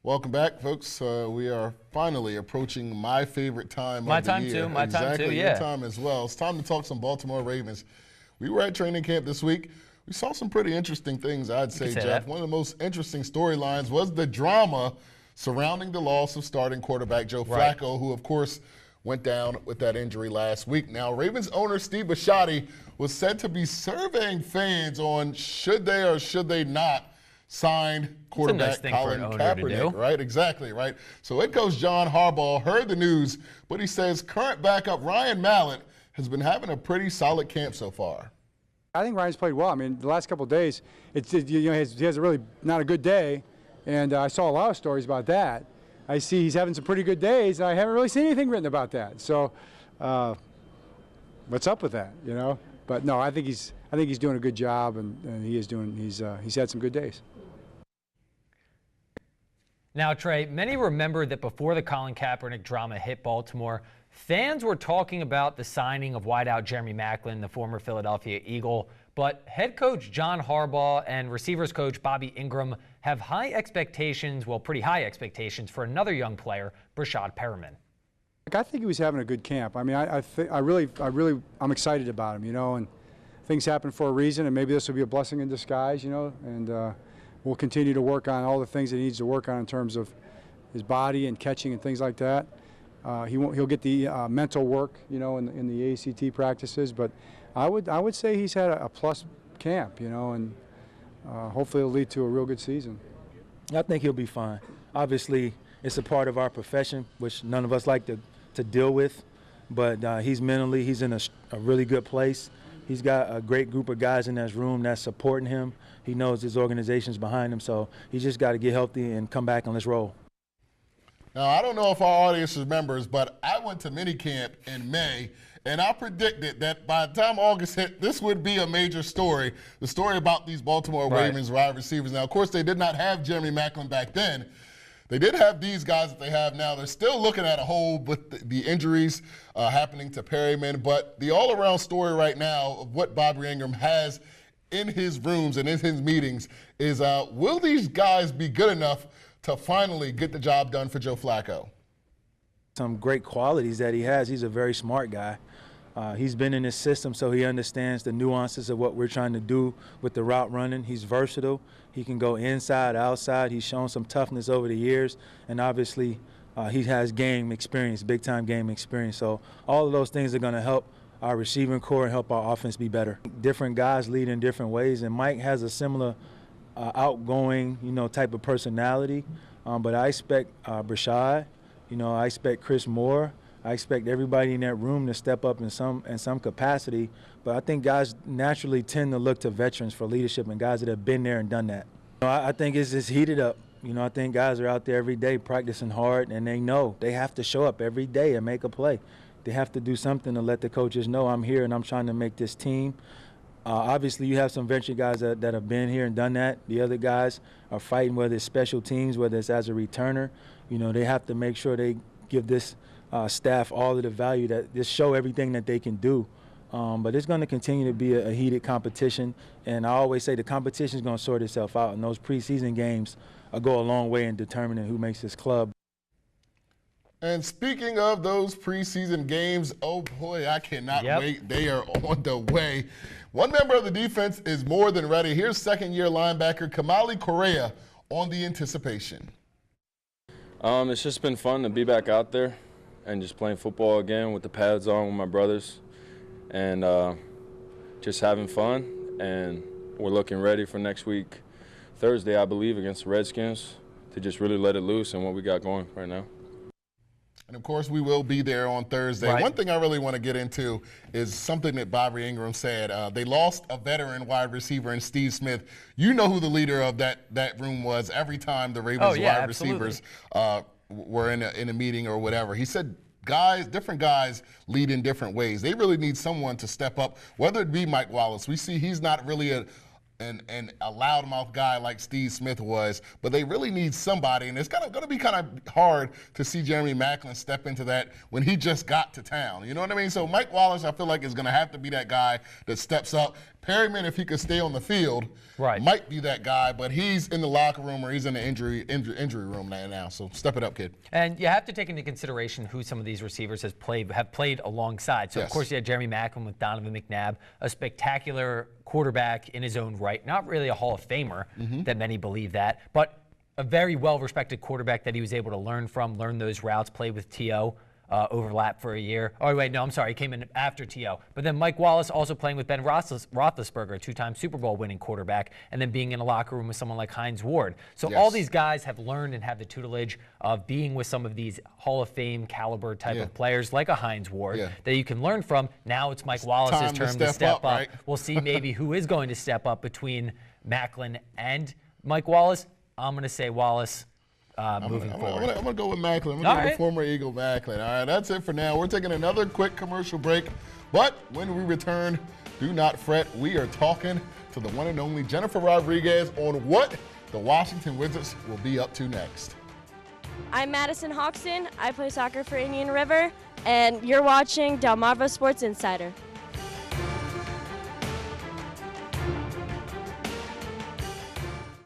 Welcome back, folks. We are finally approaching my favorite time of the year. My time too, yeah. Your time as well. It's time to talk some Baltimore Ravens. We were at training camp this week. We saw some pretty interesting things, I'd say, Jeff. That. One of the most interesting storylines was the drama surrounding the loss of starting quarterback Joe Flacco, who, of course, went down with that injury last week. Now, Ravens owner Steve Bisciotti was said to be surveying fans on should they or should they not sign quarterback Colin Kaepernick, right? Exactly, right? So head coach John Harbaugh heard the news, but he says current backup Ryan Mallett has been having a pretty solid camp so far. I think Ryan's played well. I mean, the last couple of days, he has a really not a good day, and I saw a lot of stories about that. I see he's having some pretty good days, and I haven't really seen anything written about that. So, what's up with that, you know? But no, I think he's doing a good job, and he's had some good days. Now, Trey, many remember that before the Colin Kaepernick drama hit Baltimore, fans were talking about the signing of wideout Jeremy Maclin, the former Philadelphia Eagle. But head coach John Harbaugh and receivers coach Bobby Ingram have high expectations, well, pretty high expectations for another young player, Breshad Perriman. I think he was having a good camp. I mean, I'm excited about him, you know, and things happen for a reason, and maybe this will be a blessing in disguise, you know, and we'll continue to work on all the things that he needs to work on in terms of his body and catching and things like that. He'll get the mental work, you know, in the ACT practices, but I would say he's had a plus camp, you know, and hopefully it'll lead to a real good season. I think he'll be fine. Obviously, it's a part of our profession, which none of us like to deal with, but he's in a really good place. He's got a great group of guys in this room that's supporting him. He knows his organization's behind him, so he's just got to get healthy and come back and let's roll. Now, I don't know if our audience remembers, but I went to minicamp in May, and I predicted that by the time August hit, this would be a major story, the story about these Baltimore Ravens wide receivers. Now, of course, they did not have Jeremy Maclin back then. They did have these guys that they have now. They're still looking at a hole with the injuries happening to Perriman, but the all-around story right now of what Bobby Ingram has in his rooms and in his meetings is will these guys be good enough to finally get the job done for Joe Flacco? Some great qualities that he has. He's a very smart guy. He's been in this system, so he understands the nuances of what we're trying to do with the route running. He's versatile. He can go inside, outside. He's shown some toughness over the years, and obviously he has game experience, big-time game experience. So all of those things are going to help our receiving core and help our offense be better. Different guys lead in different ways, and Mike has a similar outgoing, you know, type of personality. But I expect Breshad, you know, I expect Chris Moore. I expect everybody in that room to step up in some capacity, but I think guys naturally tend to look to veterans for leadership and guys that have been there and done that. You know, I think it's just heated up. You know, I think guys are out there every day practicing hard, and they know they have to show up every day and make a play. They have to do something to let the coaches know I'm here and I'm trying to make this team. Obviously, you have some veteran guys that have been here and done that. The other guys are fighting, whether it's special teams, whether it's as a returner. You know, they have to make sure they give this staff all of the value, that just show everything that they can do. But it's going to continue to be a heated competition, and I always say the competition is going to sort itself out, and those preseason games go a long way in determining who makes this club. And speaking of those preseason games, oh boy, I cannot wait. They are on the way. One member of the defense is more than ready. Here's second-year linebacker Kamali Correa on the anticipation. It's just been fun to be back out there and just playing football again with the pads on with my brothers, and just having fun. And we're looking ready for next week, Thursday, I believe, against the Redskins, to just really let it loose and what we got going right now. And, of course, we will be there on Thursday. One thing I really want to get into is something that Bobby Ingram said. They lost a veteran wide receiver in Steve Smith. You know who the leader of that room was every time the Ravens wide receivers were in a meeting or whatever. He said different guys lead in different ways. They really need someone to step up, whether it be Mike Wallace. We see he's not really a loudmouth guy like Steve Smith was, but they really need somebody, and it's going to be kind of hard to see Jeremy Maclin step into that when he just got to town. You know what I mean? So Mike Wallace, I feel like, is going to have to be that guy that steps up. Perryman, if he could stay on the field, might be that guy, but he's in the locker room or he's in the injury room now. So step it up, kid. And you have to take into consideration who some of these receivers have played alongside. So, of course, you had Jeremy Maclin with Donovan McNabb, a spectacular quarterback in his own right. Not really a Hall of Famer that many believe that, but a very well-respected quarterback that he was able to learn those routes, play with T.O., overlap for a year. Oh, wait, no, I'm sorry. He came in after T.O. But then Mike Wallace also playing with Ben Roethlisberger, a two-time Super Bowl winning quarterback, and then being in a locker room with someone like Hines Ward. So all these guys have learned and have the tutelage of being with some of these Hall of Fame caliber type of players like a Hines Ward that you can learn from. Now it's Mike Wallace's turn to step up. Right? We'll see maybe who is going to step up between Maclin and Mike Wallace. I'm going to say Wallace. Moving forward. I'm going to go with Maclin. I'm going to go with former Eagle Maclin. All right, that's it for now. We're taking another quick commercial break. But when we return, do not fret. We are talking to the one and only Jennifer Rodriguez on what the Washington Wizards will be up to next. I'm Madison Hawkson. I play soccer for Indian River. And you're watching Delmarva Sports Insider.